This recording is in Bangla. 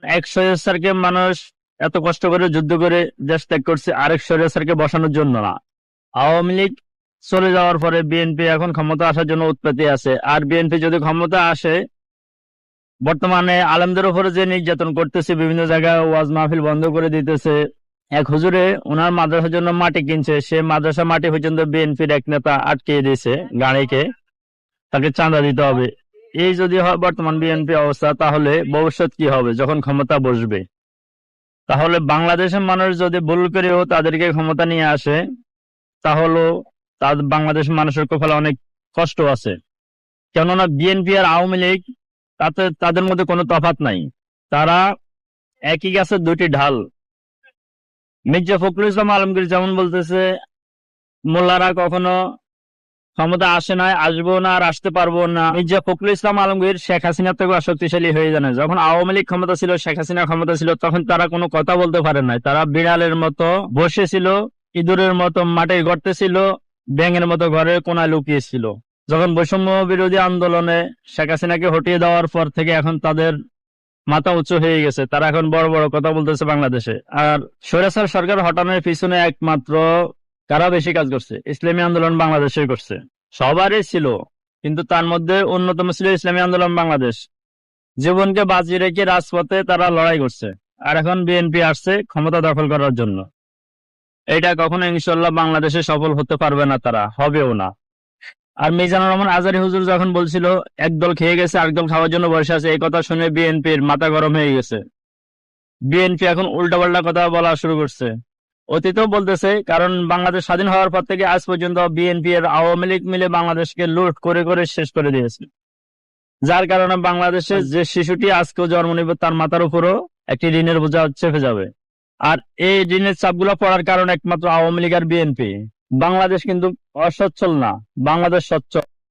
এক স্বৈরাচারকে মানুষ এত কষ্ট করে যুদ্ধ করে দেশ ত্যাগ করছে আরেক স্বৈরাচারকে বসানোর জন্য না। আওয়ামী লীগ চলে যাওয়ার পরে বিএনপি এখন ক্ষমতা আসার জন্য উৎপত্তি আছে। আর বিএনপি যদি ক্ষমতা আসে, বর্তমানে আলেমদের উপরে যে নির্যাতন করতেছে, বিভিন্ন জায়গায় ওয়াজ মাহফিল বন্ধ করে দিতেছে। এক হুজুরে ওনার মাদ্রাসার জন্য মাটি কিনছে, সে মাদ্রাসা মাটি পর্যন্ত বিএনপির এক নেতা আটকে দিয়েছে গাড়িকে, তাকে চাঁদা দিতে হবে। এই যদি হয় বর্তমান বিএনপি অবস্থা, তাহলে ভবিষ্যৎ কি হবে যখন ক্ষমতা বসবে? তাহলে বাংলাদেশের মানুষ যদি ভুল করেও তাদেরকে ক্ষমতা নিয়ে আসে, তাহলে বাংলাদেশের মানুষের কপালে অনেক কষ্ট আছে। কেননা বিএনপি আর আওয়ামী লীগ তাতে তাদের মধ্যে কোনো তফাৎ নাই, তারা একই গাছের দুটি ঢাল। মির্জা ফখরুল ইসলাম আলমগীর যেমন বলতেছে, মোল্লারা কখনো ক্ষমতা আসে নাই, আসবো না, আর আসতে পারবো না। মির্জা ফখরুল ইসলাম আলমগীর শেখ হাসিনা থেকে শক্তিশালী হয়ে জানে। যখন আওয়ামী লীগ ক্ষমতা ছিল, শেখ হাসিনা ক্ষমতা ছিল, তখন তারা কোনো কথা বলতে পারে নাই। তারা বিড়ালের মতো বসেছিল, ইঁদুরের মতো মাঠে গর্তে ছিল, ব্যাঙের মতো ঘরের কোনায় লুকিয়েছিল। যখন বৈষম্য বিরোধী আন্দোলনে শেখ হাসিনাকে হটিয়ে দেওয়ার পর থেকে এখন তাদের মাথা উঁচু হয়ে গেছে, তারা এখন বড় বড় কথা বলতেছে বাংলাদেশে। আর স্বৈরাচার সরকার হটানোর পিছনে একমাত্র কারা বেশি কাজ করছে? ইসলামী আন্দোলন বাংলাদেশে করছে। সবারই ছিল, কিন্তু তার মধ্যে অন্যতম ছিল ইসলামী আন্দোলন বাংলাদেশ। জীবনকে বাজি রেখে রাজপথে তারা লড়াই করছে। আর এখন বিএনপি আসছে ক্ষমতা দখল করার জন্য। এটা কখনো ইনশাল্লাহ বাংলাদেশে সফল হতে পারবে না, তারা হবেও না। আর মিজানুর রহমান আজহারী হুজুর যখন বলছিল একদল খেয়ে গেছে আরেকদল খাওয়ার জন্য বসে আছে, এই কথা শুনে বিএনপির মাথা গরম হয়ে গেছে। বিএনপি এখন উল্টাপাল্টা কথা বলা শুরু করছে, অতীতেও বলতেছে। কারণ বাংলাদেশ স্বাধীন হওয়ার পর থেকে আজ পর্যন্ত বিএনপি আর আওয়ামী লীগ মিলে বাংলাদেশকে লুট করে করে শেষ করে দিয়েছে। যার কারণে বাংলাদেশের যে শিশুটি আজকেও জন্ম নিবে, তার মাথার উপরও একটি ঋণের বোঝা চেপে যাবে। আর এই ঋণের চাপগুলো পড়ার কারণ একমাত্র আওয়ামী লীগ আর বিএনপি। বাংলাদেশ কিন্তু অসচ্ছল না, বাংলাদেশ সচ্ছল।